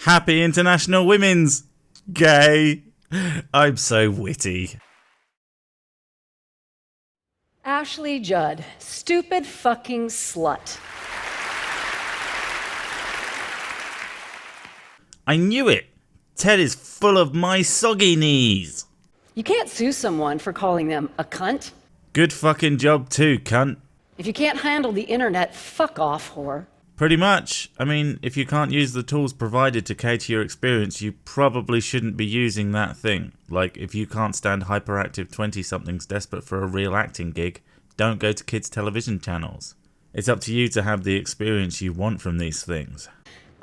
Happy International Women's Gay. I'm so witty. Ashley Judd, stupid fucking slut. I knew it. Ted is full of my soggy knees. You can't sue someone for calling them a cunt. Good fucking job too, cunt. If you can't handle the internet, fuck off, whore. Pretty much. I mean, if you can't use the tools provided to cater your experience, you probably shouldn't be using that thing. Like, if you can't stand hyperactive 20-somethings desperate for a real acting gig, don't go to kids' television channels. It's up to you to have the experience you want from these things.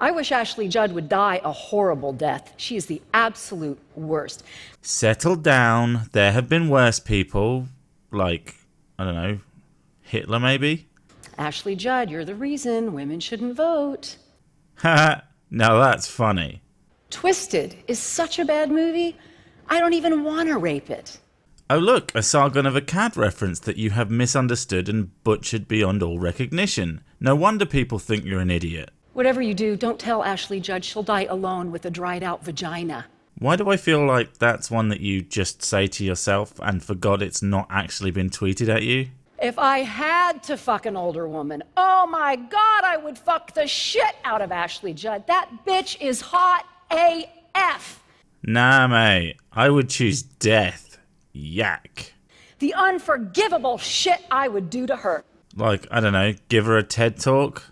I wish Ashley Judd would die a horrible death. She is the absolute worst. Settle down. There have been worse people. Like, I don't know, Hitler maybe? Ashley Judd, you're the reason women shouldn't vote. Haha, now that's funny. Twisted is such a bad movie, I don't even want to rape it. Oh look, a Sargon of Akkad reference that you have misunderstood and butchered beyond all recognition. No wonder people think you're an idiot. Whatever you do, don't tell Ashley Judd she'll die alone with a dried out vagina. Why do I feel like that's one that you just say to yourself and forgot it's not actually been tweeted at you? If I had to fuck an older woman, oh my God, I would fuck the shit out of Ashley Judd. That bitch is hot AF. Nah, mate. I would choose death. Yak. The unforgivable shit I would do to her. Like, I don't know, give her a TED talk?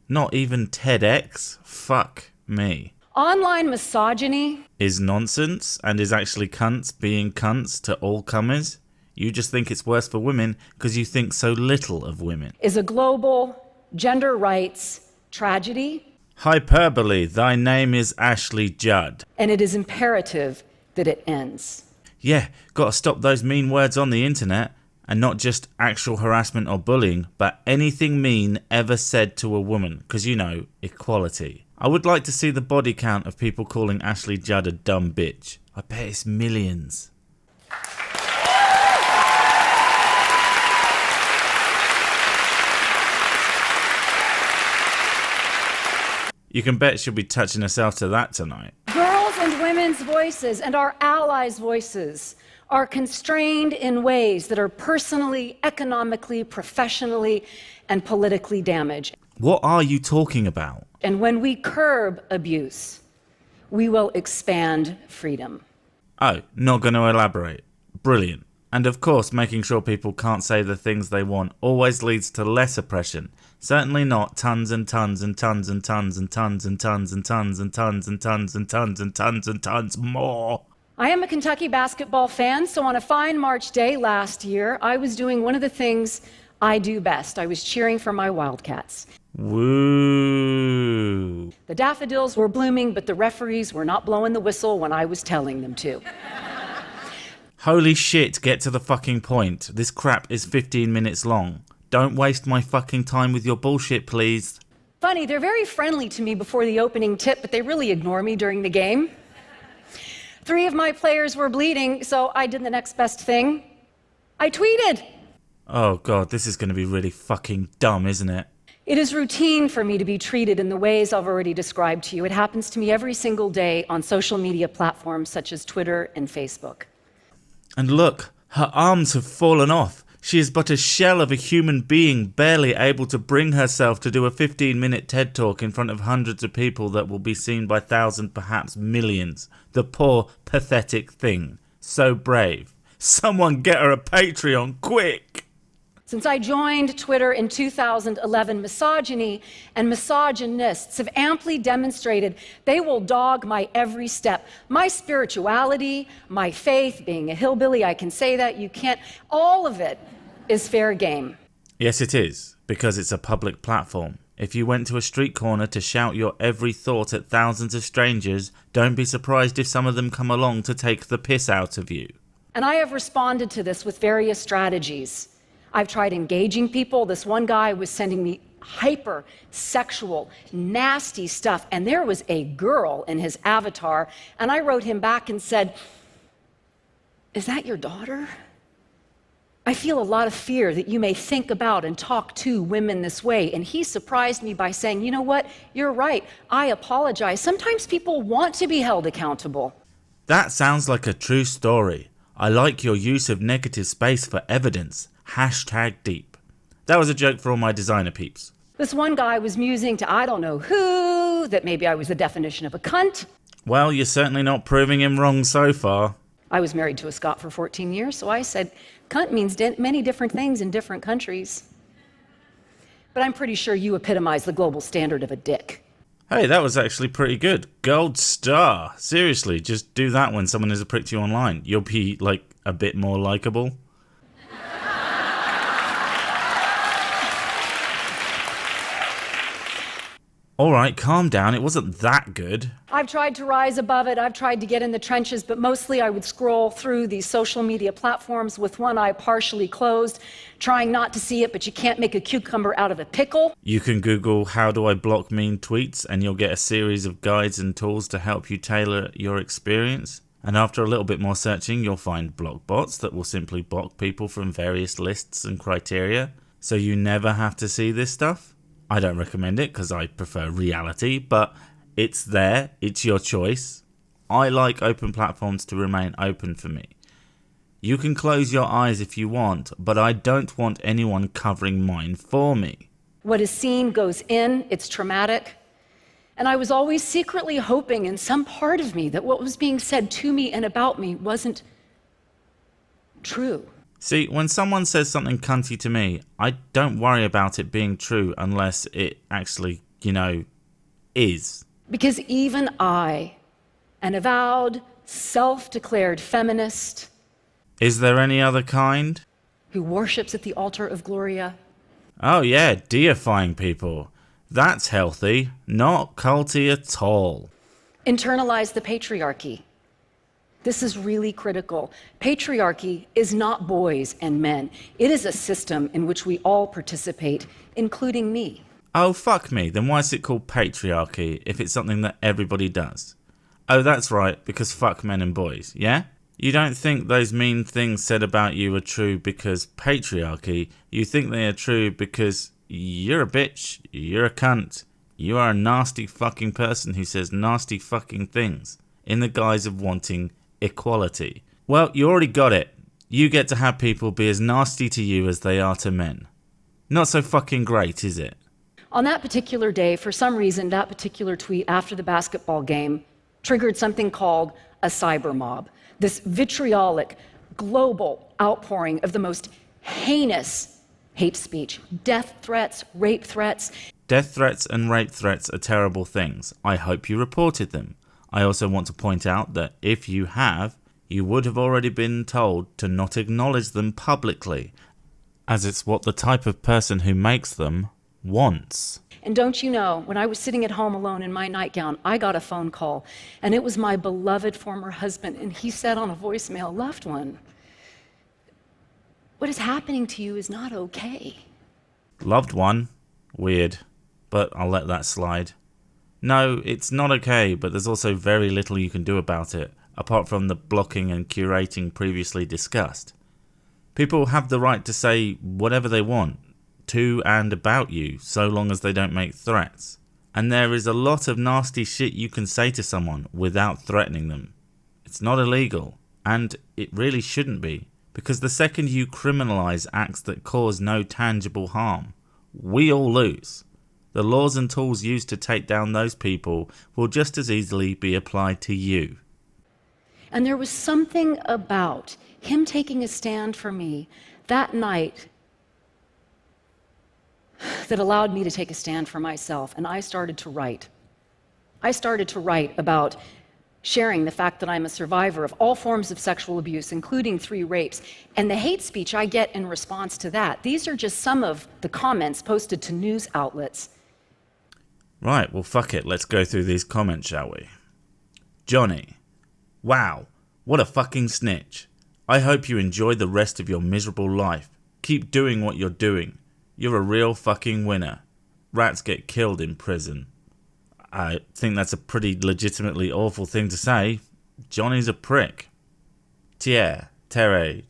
Not even TEDx? Fuck me. Online misogyny is nonsense and is actually cunts being cunts to all comers. You just think it's worse for women because you think so little of women. Is a global gender rights tragedy. Hyperbole. Thy name is Ashley Judd. And it is imperative that it ends. Yeah, gotta stop those mean words on the internet. And not just actual harassment or bullying, but anything mean ever said to a woman. Because, you know, equality. I would like to see the body count of people calling Ashley Judd a dumb bitch. I bet it's millions. You can bet she'll be touching herself to that tonight. Girls' and women's voices and our allies' voices are constrained in ways that are personally, economically, professionally, and politically damaged. What are you talking about? And when we curb abuse, we will expand freedom. Oh, not going to elaborate. Brilliant. And of course, making sure people can't say the things they want always leads to less oppression. Certainly not tons and tons and tons and tons and tons and tons and tons and tons and tons and tons and tons and tons more. I am a Kentucky basketball fan, so on a fine March day last year, I was doing one of the things I do best. I was cheering for my Wildcats. Woo! The daffodils were blooming, but the referees were not blowing the whistle when I was telling them to. Holy shit, get to the fucking point. This crap is 15 minutes long. Don't waste my fucking time with your bullshit, please. Funny, they're very friendly to me before the opening tip, but they really ignore me during the game. 3 of my players were bleeding, so I did the next best thing. I tweeted. Oh god, this is going to be really fucking dumb, isn't it? It is routine for me to be treated in the ways I've already described to you. It happens to me every single day on social media platforms such as Twitter and Facebook. And look, her arms have fallen off. She is but a shell of a human being, barely able to bring herself to do a 15-minute TED Talk in front of hundreds of people that will be seen by thousands, perhaps millions. The poor, pathetic thing. So brave. Someone get her a Patreon, quick! Since I joined Twitter in 2011, misogyny and misogynists have amply demonstrated they will dog my every step. My spirituality, my faith, being a hillbilly, I can say that, you can't. All of it is fair game. Yes, it is, because it's a public platform. If you went to a street corner to shout your every thought at thousands of strangers, don't be surprised if some of them come along to take the piss out of you. And I have responded to this with various strategies. I've tried engaging people. This one guy was sending me hyper-sexual, nasty stuff, and there was a girl in his avatar, and I wrote him back and said, "Is that your daughter?" I feel a lot of fear that you may think about and talk to women this way. And he surprised me by saying, you know what? You're right. I apologize. Sometimes people want to be held accountable. That sounds like a true story. I like your use of negative space for evidence. #deep. That was a joke for all my designer peeps. This one guy was musing to I don't know who, that maybe I was the definition of a cunt. Well, you're certainly not proving him wrong so far. I was married to a Scot for 14 years, so I said, cunt means many different things in different countries. But I'm pretty sure you epitomize the global standard of a dick. Hey, that was actually pretty good. Gold star. Seriously, just do that when someone is a prick to you online. You'll be, like, a bit more likable. Alright, calm down. It wasn't that good. I've tried to rise above it. I've tried to get in the trenches, but mostly I would scroll through these social media platforms with one eye partially closed, trying not to see it, but you can't make a cucumber out of a pickle. You can Google "how do I block mean tweets" and you'll get a series of guides and tools to help you tailor your experience. And after a little bit more searching, you'll find block bots that will simply block people from various lists and criteria, so you never have to see this stuff. I don't recommend it because I prefer reality, but it's there, it's your choice. I like open platforms to remain open for me. You can close your eyes if you want, but I don't want anyone covering mine for me. What is seen goes in, it's traumatic. And I was always secretly hoping in some part of me that what was being said to me and about me wasn't true. See, when someone says something cunty to me, I don't worry about it being true unless it actually, is. Because even I, an avowed, self-declared feminist... Is there any other kind? ...who worships at the altar of Gloria... Oh yeah, deifying people. That's healthy, not culty at all. ...internalize the patriarchy. This is really critical. Patriarchy is not boys and men. It is a system in which we all participate, including me. Oh, fuck me. Then why is it called patriarchy if it's something that everybody does? Oh, that's right, because fuck men and boys, yeah? You don't think those mean things said about you are true because patriarchy. You think they are true because you're a bitch, you're a cunt, you are a nasty fucking person who says nasty fucking things in the guise of wanting equality. Well, you already got it. You get to have people be as nasty to you as they are to men. Not so fucking great, is it? On that particular day, for some reason, that particular tweet after the basketball game triggered something called a cyber mob. This vitriolic, global outpouring of the most heinous hate speech, death threats, rape threats. Death threats and rape threats are terrible things. I hope you reported them. I also want to point out that if you have, you would have already been told to not acknowledge them publicly, as it's what the type of person who makes them wants. And don't you know, when I was sitting at home alone in my nightgown, I got a phone call, and it was my beloved former husband, and he said on a voicemail, "Loved one, what is happening to you is not okay." Loved one? Weird. But I'll let that slide. No, it's not okay, but there's also very little you can do about it, apart from the blocking and curating previously discussed. People have the right to say whatever they want, to and about you, so long as they don't make threats. And there is a lot of nasty shit you can say to someone without threatening them. It's not illegal, and it really shouldn't be, because the second you criminalize acts that cause no tangible harm, we all lose. The laws and tools used to take down those people will just as easily be applied to you. And there was something about him taking a stand for me that night that allowed me to take a stand for myself, and I started to write. I started to write about sharing the fact that I'm a survivor of all forms of sexual abuse, including 3 rapes, and the hate speech I get in response to that. These are just some of the comments posted to news outlets. Right, well fuck it, let's go through these comments, shall we? Johnny. Wow, what a fucking snitch. I hope you enjoy the rest of your miserable life. Keep doing what you're doing. You're a real fucking winner. Rats get killed in prison. I think that's a pretty legitimately awful thing to say. Johnny's a prick. Tier, Terre,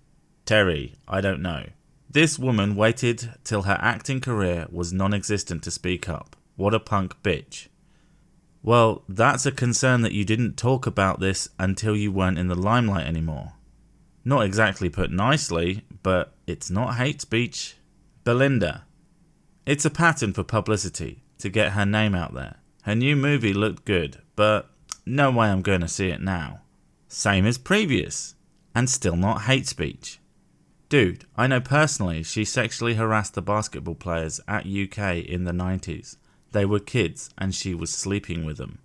Terry, I don't know. This woman waited till her acting career was non-existent to speak up. What a punk bitch. Well, that's a concern that you didn't talk about this until you weren't in the limelight anymore. Not exactly put nicely, but it's not hate speech. Belinda. It's a pattern for publicity, to get her name out there. Her new movie looked good, but no way I'm going to see it now. Same as previous, and still not hate speech. Dude, I know personally she sexually harassed the basketball players at UK in the 90s. They were kids and she was sleeping with them.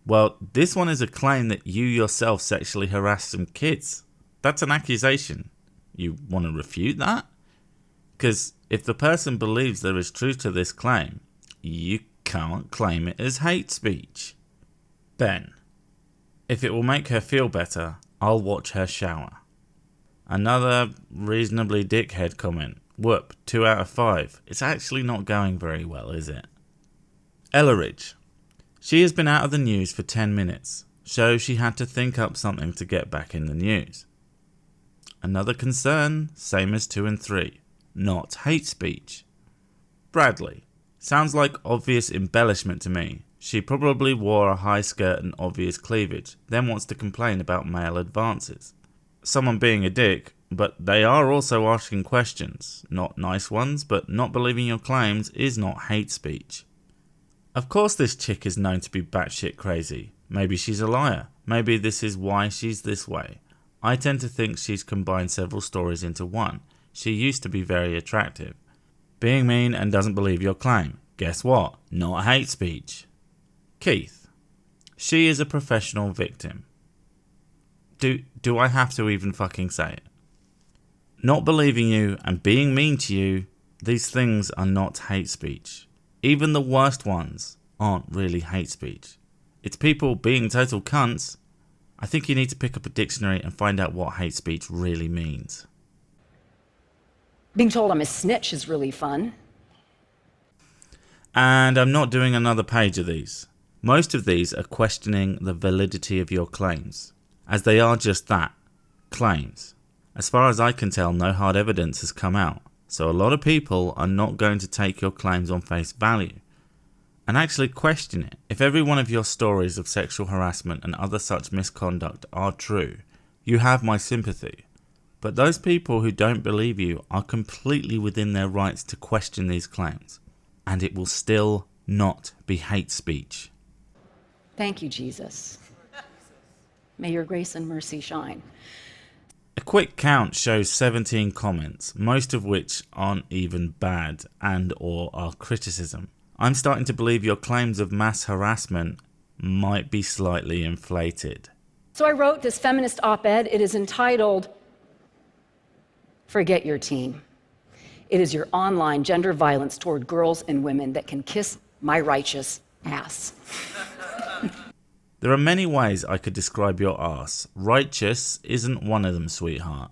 Well, this one is a claim that you yourself sexually harassed some kids. That's an accusation. You want to refute that? Because if the person believes there is truth to this claim, you can't claim it as hate speech. Ben. If it will make her feel better, I'll watch her shower. Another reasonably dickhead comment. Whoop, 2 out of 5. It's actually not going very well, is it? Elleridge. She has been out of the news for 10 minutes, so she had to think up something to get back in the news. Another concern, same as 2 and 3. Not hate speech. Bradley. Sounds like obvious embellishment to me. She probably wore a high skirt and obvious cleavage, then wants to complain about male advances. Someone being a dick, but they are also asking questions. Not nice ones, but not believing your claims is not hate speech. Of course this chick is known to be batshit crazy. Maybe she's a liar. Maybe this is why she's this way. I tend to think she's combined several stories into one. She used to be very attractive. Being mean and doesn't believe your claim. Guess what? Not hate speech. Keith. She is a professional victim. Do I have to even fucking say it? Not believing you and being mean to you, these things are not hate speech. Even the worst ones aren't really hate speech. It's people being total cunts. I think you need to pick up a dictionary and find out what hate speech really means. Being told I'm a snitch is really fun. And I'm not doing another page of these. Most of these are questioning the validity of your claims, as they are just that, claims. As far as I can tell, no hard evidence has come out, so a lot of people are not going to take your claims on face value and actually question it. If every one of your stories of sexual harassment and other such misconduct are true, you have my sympathy. But those people who don't believe you are completely within their rights to question these claims, and it will still not be hate speech. Thank you, Jesus. May your grace and mercy shine. A quick count shows 17 comments, most of which aren't even bad and or are criticism. I'm starting to believe your claims of mass harassment might be slightly inflated. So I wrote this feminist op-ed. It is entitled, Forget Your Team. It is your online gender violence toward girls and women that can kiss my righteous ass. There are many ways I could describe your ass. Righteous isn't one of them, sweetheart.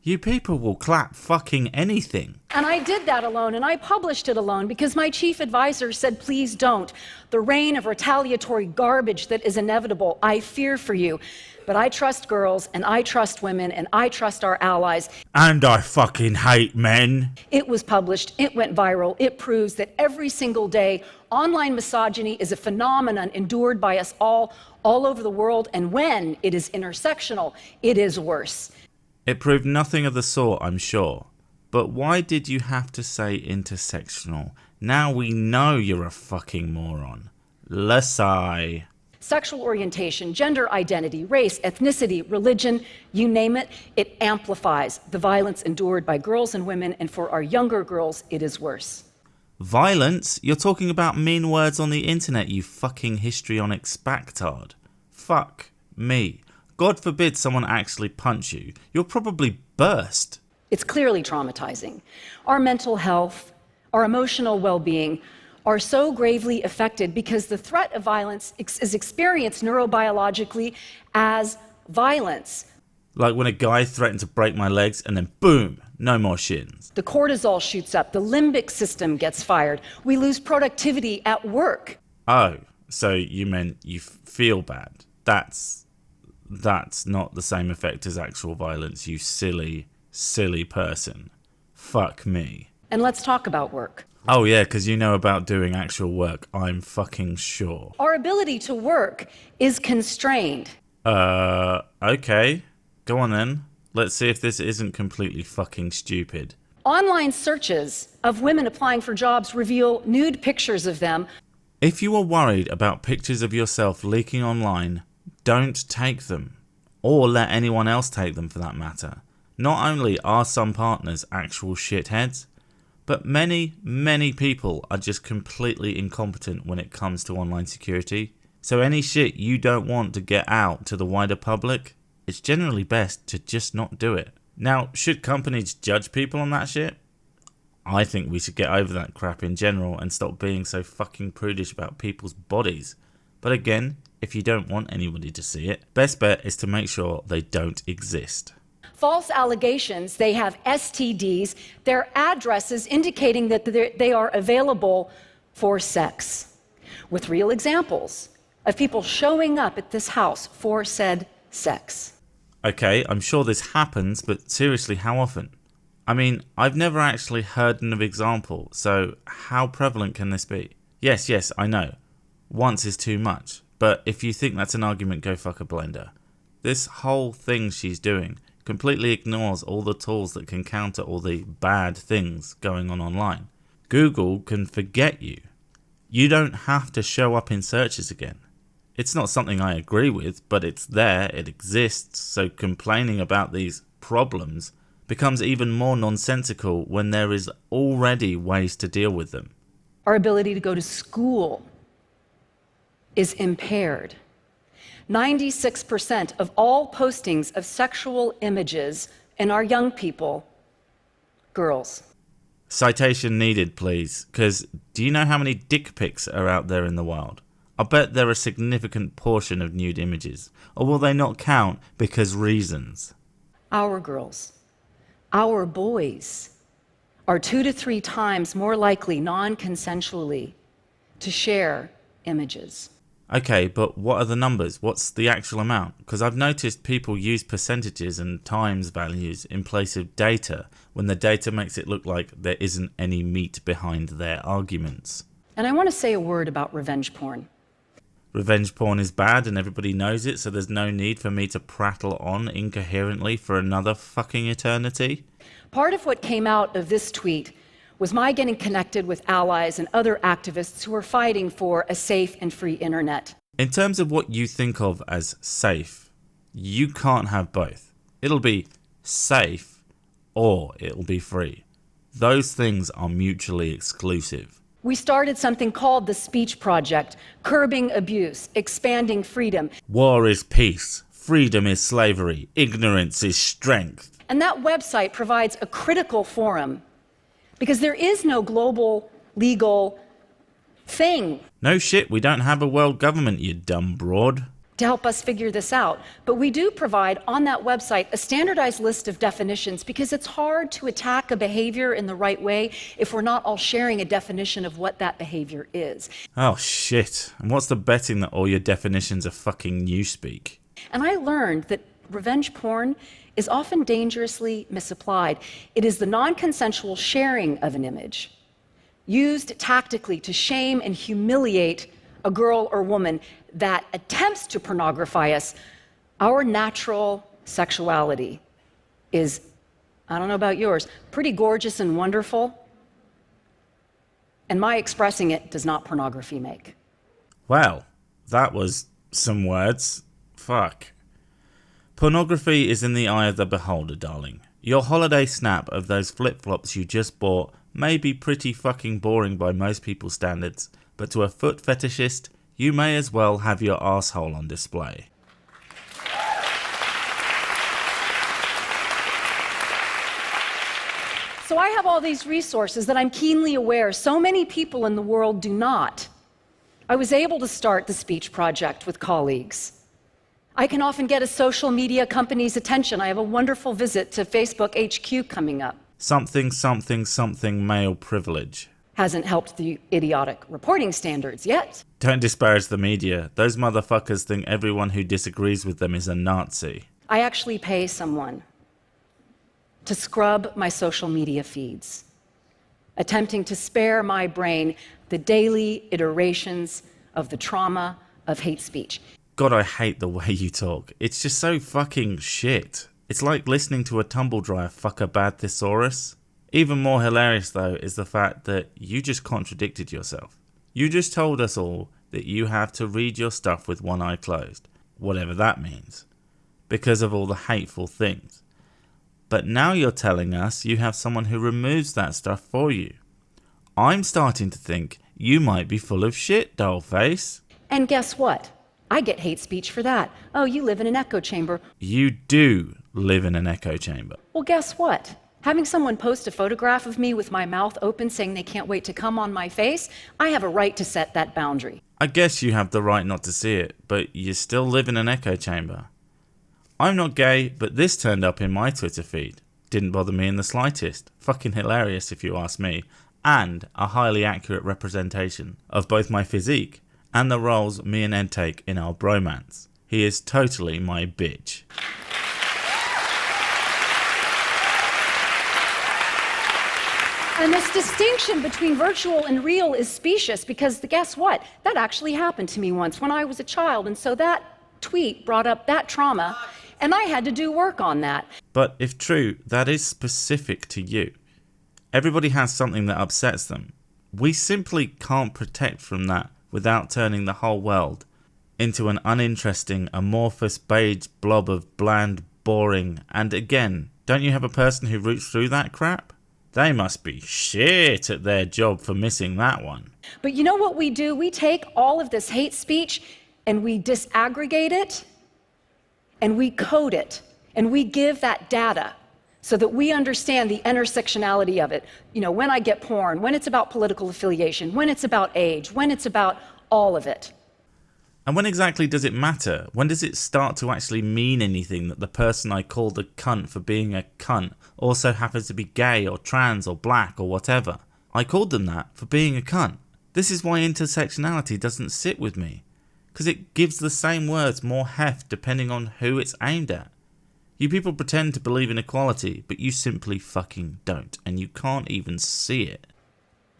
You people will clap fucking anything. And I did that alone, and I published it alone because my chief advisor said, please don't. The reign of retaliatory garbage that is inevitable, I fear for you. But I trust girls, and I trust women, and I trust our allies. And I fucking hate men. It was published, it went viral, it proves that every single day, online misogyny is a phenomenon endured by us all over the world, and when it is intersectional, it is worse. It proved nothing of the sort, I'm sure. But why did you have to say intersectional? Now we know you're a fucking moron. Lasai. Sexual orientation, gender identity, race, ethnicity, religion, you name it, it amplifies the violence endured by girls and women, and for our younger girls, it is worse. Violence? You're talking about mean words on the internet, you fucking histrionic spactard. Fuck me. God forbid someone actually punch you. You'll probably burst. It's clearly traumatizing. Our mental health, our emotional well-being are so gravely affected because the threat of violence is experienced neurobiologically as violence. Like when a guy threatened to break my legs and then boom, no more shins. The cortisol shoots up, the limbic system gets fired, we lose productivity at work. Oh, so you meant you feel bad. That's that's not the same effect as actual violence, you silly, silly person. Fuck me. And let's talk about work. Oh yeah, because you know about doing actual work, I'm fucking sure. Our ability to work is constrained. Okay. Go on then. Let's see if this isn't completely fucking stupid. Online searches of women applying for jobs reveal nude pictures of them. If you are worried about pictures of yourself leaking online, don't take them. Or let anyone else take them for that matter. Not only are some partners actual shitheads, but many, many people are just completely incompetent when it comes to online security. So any shit you don't want to get out to the wider public, it's generally best to just not do it. Now, should companies judge people on that shit? I think we should get over that crap in general and stop being so fucking prudish about people's bodies. But again, if you don't want anybody to see it, best bet is to make sure they don't exist. False allegations, they have STDs, their addresses indicating that they are available for sex. With real examples of people showing up at this house for said sex. Okay, I'm sure this happens, but seriously, how often? I mean, I've never actually heard an example, so how prevalent can this be? Yes, I know. Once is too much, but if you think that's an argument, go fuck a blender. This whole thing she's doing completely ignores all the tools that can counter all the bad things going on online. Google can forget you. You don't have to show up in searches again. It's not something I agree with, but it's there, it exists, so complaining about these problems becomes even more nonsensical when there is already ways to deal with them. Our ability to go to school is impaired. 96% of all postings of sexual images in our young people, girls. Citation needed, please, because do you know how many dick pics are out there in the wild? I bet they're a significant portion of nude images. Or will they not count because reasons? Our girls, our boys, are 2 to 3 times more likely non-consensually to share images. Okay, but what are the numbers? What's the actual amount? Because I've noticed people use percentages and times values in place of data when the data makes it look like there isn't any meat behind their arguments. And I want to say a word about revenge porn. Revenge porn is bad and everybody knows it, so there's no need for me to prattle on incoherently for another fucking eternity. Part of what came out of this tweet was my getting connected with allies and other activists who are fighting for a safe and free internet. In terms of what you think of as safe, you can't have both. It'll be safe or it'll be free. Those things are mutually exclusive. We started something called the Speech Project, curbing abuse, expanding freedom. War is peace, freedom is slavery, ignorance is strength. And that website provides a critical forum because there is no global legal thing. No shit, we don't have a world government, you dumb broad. To help us figure this out. But we do provide on that website a standardized list of definitions because it's hard to attack a behavior in the right way if we're not all sharing a definition of what that behavior is. Oh shit, and what's the betting that all your definitions are fucking newspeak? And I learned that revenge porn is often dangerously misapplied. It is the non-consensual sharing of an image used tactically to shame and humiliate a girl or woman that attempts to pornography us. Our natural sexuality is, I don't know about yours, pretty gorgeous and wonderful. And my expressing it does not pornography make. Well, that was some words. Fuck. Pornography is in the eye of the beholder, darling. Your holiday snap of those flip-flops you just bought may be pretty fucking boring by most people's standards, but to a foot fetishist, you may as well have your asshole on display. So I have all these resources that I'm keenly aware so many people in the world do not. I was able to start the Speech Project with colleagues. I can often get a social media company's attention. I have a wonderful visit to Facebook HQ coming up. Something male privilege. hasn't helped the idiotic reporting standards yet. Don't disparage the media. Those motherfuckers think everyone who disagrees with them is a Nazi. I actually pay someone to scrub my social media feeds, attempting to spare my brain the daily iterations of the trauma of hate speech. God, I hate the way you talk. It's just so fucking shit. It's like listening to a tumble dryer fuck a bad thesaurus. Even more hilarious though is the fact that you just contradicted yourself. You just told us all that you have to read your stuff with one eye closed, whatever that means, because of all the hateful things. But now you're telling us you have someone who removes that stuff for you. I'm starting to think you might be full of shit, dollface. And guess what? I get hate speech for that. Oh, you live in an echo chamber. You do live in an echo chamber. Well, guess what? Having someone post a photograph of me with my mouth open saying they can't wait to come on my face, I have a right to set that boundary. I guess you have the right not to see it, but you still live in an echo chamber. I'm not gay, but this turned up in my Twitter feed. Didn't bother me in the slightest. Fucking hilarious if you ask me. And a highly accurate representation of both my physique and the roles me and Ed take in our bromance. He is totally my bitch. And this distinction between virtual and real is specious because guess what? That actually happened to me once when I was a child. And so that tweet brought up that trauma, and I had to do work on that. But if true, that is specific to you. Everybody has something that upsets them. We simply can't protect from that without turning the whole world into an uninteresting, amorphous beige blob of bland, boring, and again, don't you have a person who roots through that crap? They must be shit at their job for missing that one. But you know what we do? We take all of this hate speech and we disaggregate it and we code it and we give that data so that we understand the intersectionality of it. You know, when I get porn, when it's about political affiliation, when it's about age, when it's about all of it. And when exactly does it matter? When does it start to actually mean anything that the person I called a cunt for being a cunt also happens to be gay or trans or black or whatever? I called them that for being a cunt. This is why intersectionality doesn't sit with me. Because it gives the same words more heft depending on who it's aimed at. You people pretend to believe in equality, but you simply fucking don't. And you can't even see it.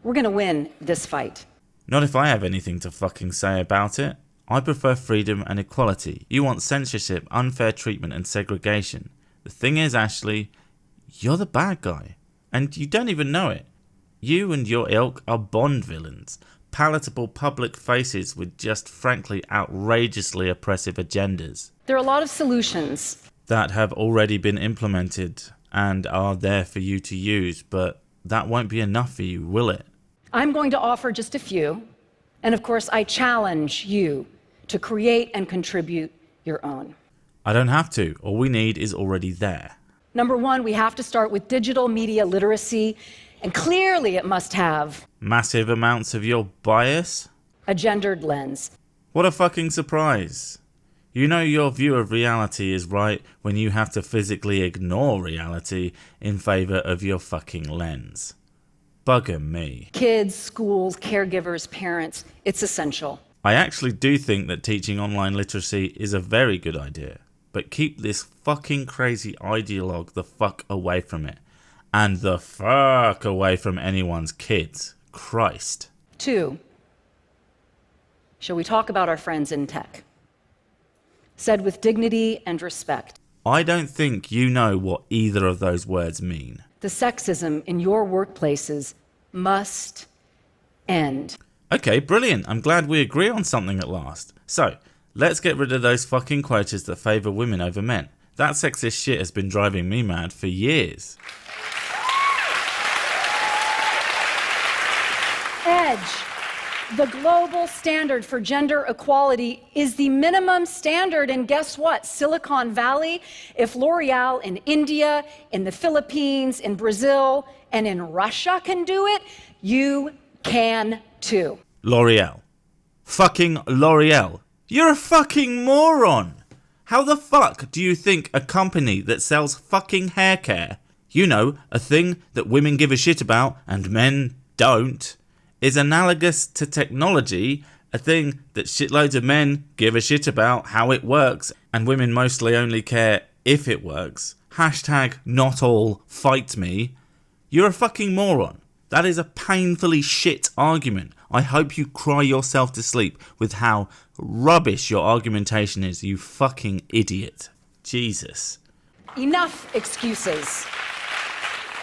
We're gonna win this fight. Not if I have anything to fucking say about it. I prefer freedom and equality. You want censorship, unfair treatment and segregation. The thing is, Ashley, you're the bad guy. And you don't even know it. You and your ilk are Bond villains. Palatable public faces with just frankly outrageously oppressive agendas. There are a lot of solutions that have already been implemented and are there for you to use, but that won't be enough for you, will it? I'm going to offer just a few. And of course, I challenge you to create and contribute your own. I don't have to. All we need is already there. Number one, we have to start with digital media literacy, and clearly it must have massive amounts of your bias? A gendered lens. What a fucking surprise. You know your view of reality is right when you have to physically ignore reality in favour of your fucking lens. Bugger me. Kids, schools, caregivers, parents, it's essential. I actually do think that teaching online literacy is a very good idea, but keep this fucking crazy ideologue the fuck away from it. And the fuck away from anyone's kids. Christ. 2, shall we talk about our friends in tech? Said with dignity and respect. I don't think you know what either of those words mean. The sexism in your workplaces must end. Okay, brilliant. I'm glad we agree on something at last. So, let's get rid of those fucking quotas that favour women over men. That sexist shit has been driving me mad for years. EDGE, the global standard for gender equality, is the minimum standard. And guess what? Silicon Valley, if L'Oreal in India, in the Philippines, in Brazil, and in Russia can do it, you can too. L'Oreal. Fucking L'Oreal. You're a fucking moron. How the fuck do you think a company that sells fucking hair care, you know, a thing that women give a shit about and men don't, is analogous to technology, a thing that shitloads of men give a shit about how it works, and women mostly only care if it works. Hashtag not all fight me. You're a fucking moron. That is a painfully shit argument. I hope you cry yourself to sleep with how rubbish your argumentation is, you fucking idiot. Jesus. Enough excuses.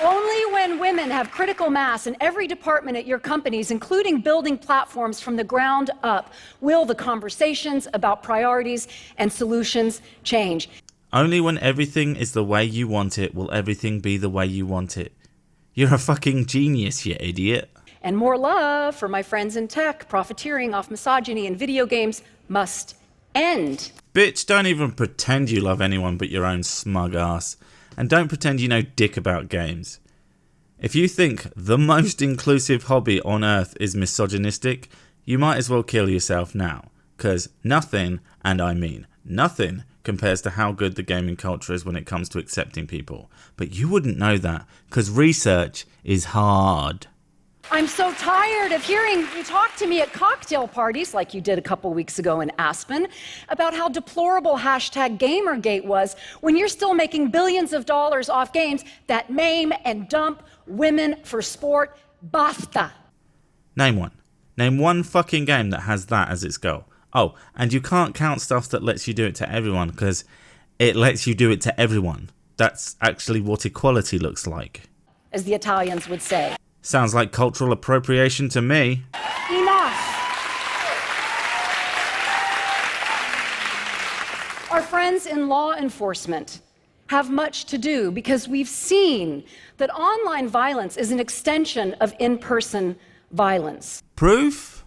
Only when women have critical mass in every department at your companies, including building platforms from the ground up, will the conversations about priorities and solutions change. Only when everything is the way you want it will everything be the way you want it. You're a fucking genius, you idiot. And more love for my friends in tech. Profiteering off misogyny in video games must end. Bitch, don't even pretend you love anyone but your own smug ass. And don't pretend you know dick about games. If you think the most inclusive hobby on earth is misogynistic, you might as well kill yourself now. 'Cause nothing, and I mean nothing, compares to how good the gaming culture is when it comes to accepting people. But you wouldn't know that, because research is hard. I'm so tired of hearing you talk to me at cocktail parties, like you did a couple weeks ago in Aspen, about how deplorable hashtag Gamergate was, when you're still making billions of dollars off games that maim and dump women for sport. Basta. Name one. Name one fucking game that has that as its goal. Oh, and you can't count stuff that lets you do it to everyone, because it lets you do it to everyone. That's actually what equality looks like. As the Italians would say. Sounds like cultural appropriation to me. Enough. Our friends in law enforcement have much to do, because we've seen that online violence is an extension of in-person violence. Proof?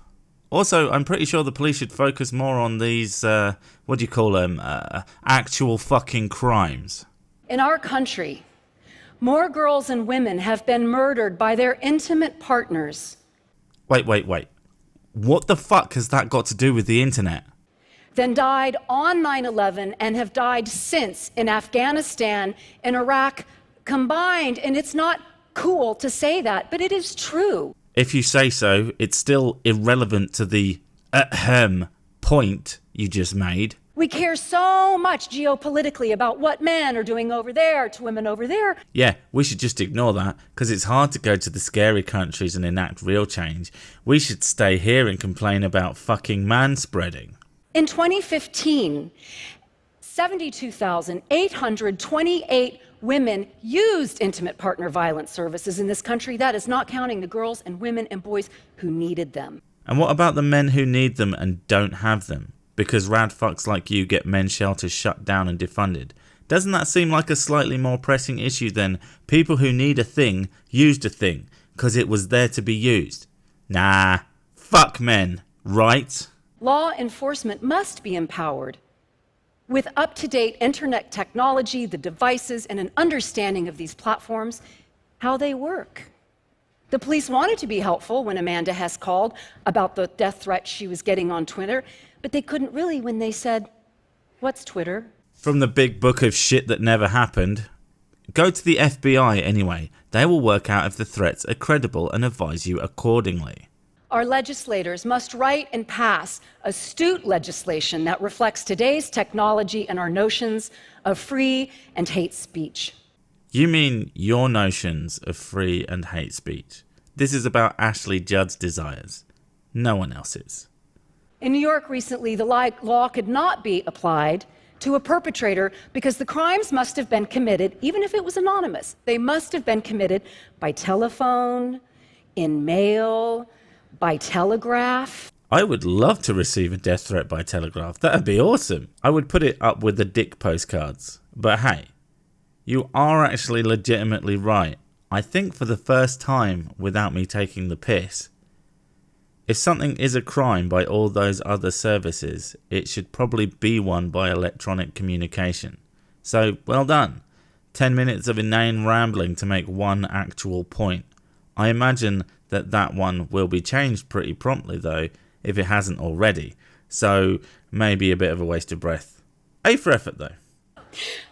Also, I'm pretty sure the police should focus more on these, what do you call them, actual fucking crimes. In our country, more girls and women have been murdered by their intimate partners. Wait. What the fuck has that got to do with the internet? Than died on 9/11 and have died since in Afghanistan and Iraq combined. And it's not cool to say that, but it is true. If you say so, it's still irrelevant to the point you just made. We care so much geopolitically about what men are doing over there to women over there. Yeah, we should just ignore that, because it's hard to go to the scary countries and enact real change. We should stay here and complain about fucking manspreading. In 2015, 72,828 women used intimate partner violence services in this country. That is not counting the girls and women and boys who needed them. And what about the men who need them and don't have them? Because rad fucks like you get men's shelters shut down and defunded. Doesn't that seem like a slightly more pressing issue than people who need a thing used a thing because it was there to be used? Nah, fuck men, right? Law enforcement must be empowered with up-to-date internet technology, the devices, and an understanding of these platforms, how they work. The police wanted to be helpful when Amanda Hess called about the death threat she was getting on Twitter, but they couldn't really when they said, "What's Twitter?" From the big book of shit that never happened. Go to the FBI anyway. They will work out if the threats are credible and advise you accordingly. Our legislators must write and pass astute legislation that reflects today's technology and our notions of free and hate speech. You mean your notions of free and hate speech? This is about Ashley Judd's desires, no one else's. In New York recently, the law could not be applied to a perpetrator because the crimes must have been committed, even if it was anonymous. They must have been committed by telephone, in mail, by telegraph. I would love to receive a death threat by telegraph. That'd be awesome. I would put it up with the dick postcards. But hey, you are actually legitimately right. I think for the first time, without me taking the piss, if something is a crime by all those other services, it should probably be one by electronic communication. So, well done. 10 minutes of inane rambling to make one actual point. I imagine that one will be changed pretty promptly though, if it hasn't already. So, maybe a bit of a waste of breath. A for effort though.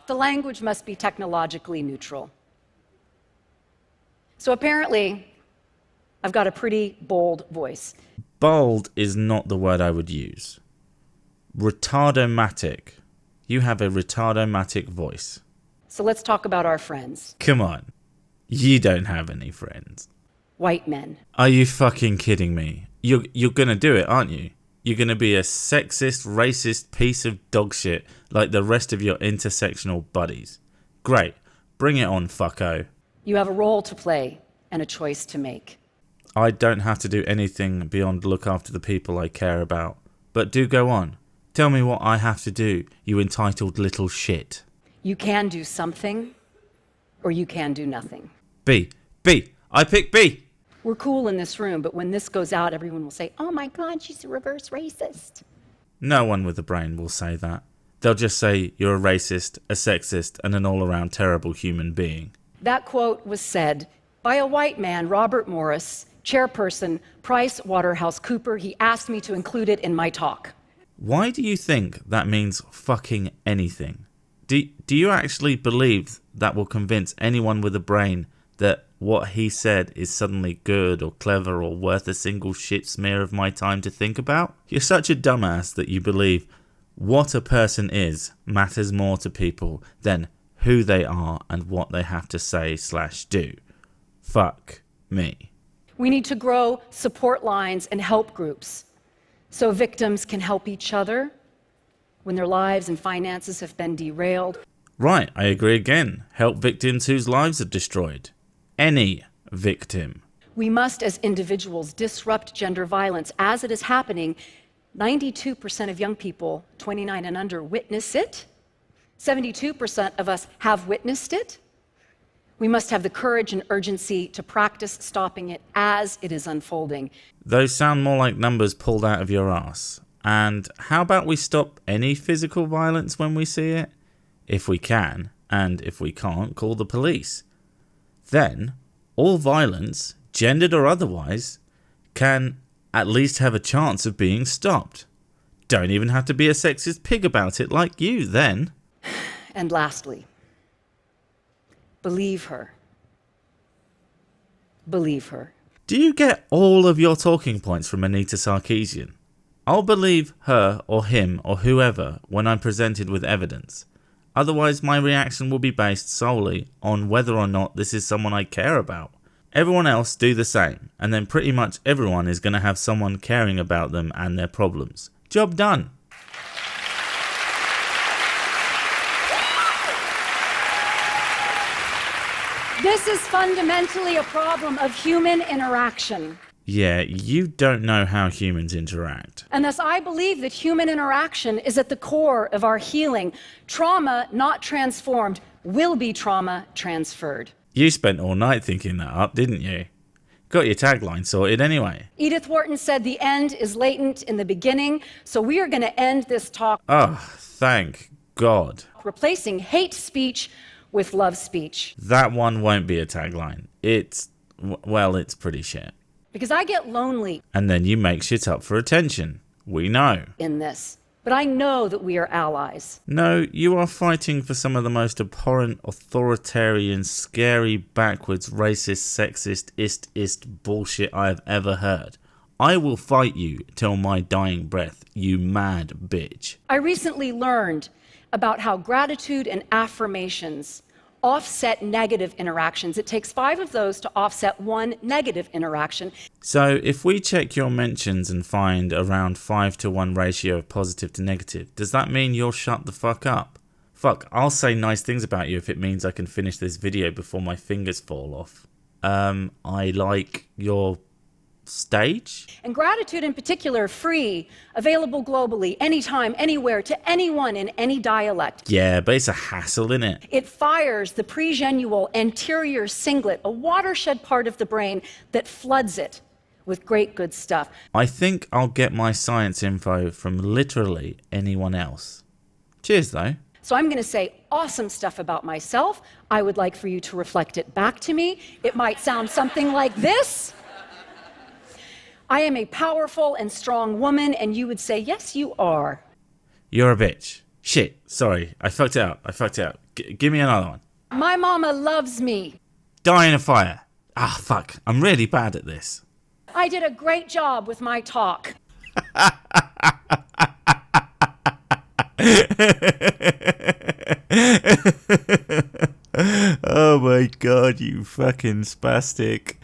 The language must be technologically neutral. So apparently, I've got a pretty bold voice. Bold is not the word I would use. Retardomatic. You have a retardomatic voice. So let's talk about our friends. Come on. You don't have any friends. White men. Are you fucking kidding me? You're gonna do it, aren't you? You're gonna be a sexist, racist piece of dog shit like the rest of your intersectional buddies. Great. Bring it on, fucko. You have a role to play and a choice to make. I don't have to do anything beyond look after the people I care about. But do go on. Tell me what I have to do, you entitled little shit. You can do something, or you can do nothing. B. I pick B. We're cool in this room, but when this goes out, everyone will say, oh my God, she's a reverse racist. No one with a brain will say that. They'll just say you're a racist, a sexist, and an all-around terrible human being. That quote was said by a white man, Robert Morris, chairperson, PricewaterhouseCoopers. He asked me to include it in my talk. Why do you think that means fucking anything? Do you actually believe that will convince anyone with a brain that what he said is suddenly good or clever or worth a single shit smear of my time to think about? You're such a dumbass that you believe what a person is matters more to people than who they are and what they have to say/do. Fuck me. We need to grow support lines and help groups so victims can help each other when their lives and finances have been derailed. Right, I agree again. Help victims whose lives are destroyed. Any victim. We must, as individuals, disrupt gender violence as it is happening. 92% of young people 29 and under witness it. 72% of us have witnessed it. We must have the courage and urgency to practice stopping it as it is unfolding. Those sound more like numbers pulled out of your ass. And how about we stop any physical violence when we see it? If we can, and if we can't, call the police. Then, all violence, gendered or otherwise, can at least have a chance of being stopped. Don't even have to be a sexist pig about it like you, then. And lastly, believe her. Believe her. Do you get all of your talking points from Anita Sarkeesian? I'll believe her or him or whoever when I'm presented with evidence. Otherwise, my reaction will be based solely on whether or not this is someone I care about. Everyone else do the same, and then pretty much everyone is going to have someone caring about them and their problems. Job done. This is fundamentally a problem of human interaction. Yeah, you don't know how humans interact. And thus, I believe that human interaction is at the core of our healing. Trauma not transformed will be trauma transferred. You spent all night thinking that up, didn't you? Got your tagline sorted anyway. Edith Wharton said the end is latent in the beginning, so we are going to end this talk Thank God. replacing hate speech with love speech. That one won't be a tagline. It's pretty shit. Because I get lonely And then you make shit up for attention. We know. in this. But I know that we are allies. No, you are fighting for some of the most abhorrent, authoritarian, scary, backwards, racist, sexist, ist bullshit I have ever heard. I will fight you till my dying breath, you mad bitch. I recently learned about how gratitude and affirmations offset negative interactions. It takes 5 of those to offset 1 negative interaction. So if we check your mentions and find around 5-to-1 ratio of positive to negative, does that mean you'll shut the fuck up? Fuck, I'll say nice things about you if it means I can finish this video before my fingers fall off. I like your stage? And gratitude in particular, free, available globally, anytime, anywhere, to anyone in any dialect. Yeah, but it's a hassle, innit? It fires the pregenual anterior cingulate, a watershed part of the brain that floods it with great good stuff. I think I'll get my science info from literally anyone else. Cheers, though. So I'm going to say awesome stuff about myself. I would like for you to reflect it back to me. It might sound something like this. I am a powerful and strong woman, and you would say, yes, you are. You're a bitch. Shit, sorry, I fucked it up. Give me another one. My mama loves me. Die in a fire. Ah, fuck, I'm really bad at this. I did a great job with my talk. Oh my god, you fucking spastic.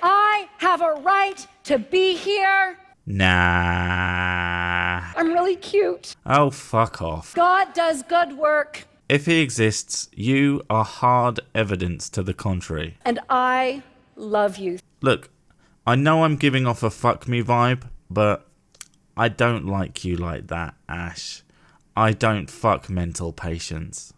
I have a right to be here. Nah. I'm really cute. Oh, fuck off. God does good work. If he exists, you are hard evidence to the contrary. And I love you. Look, I know I'm giving off a fuck me vibe, but I don't like you like that, Ash. I don't fuck mental patients.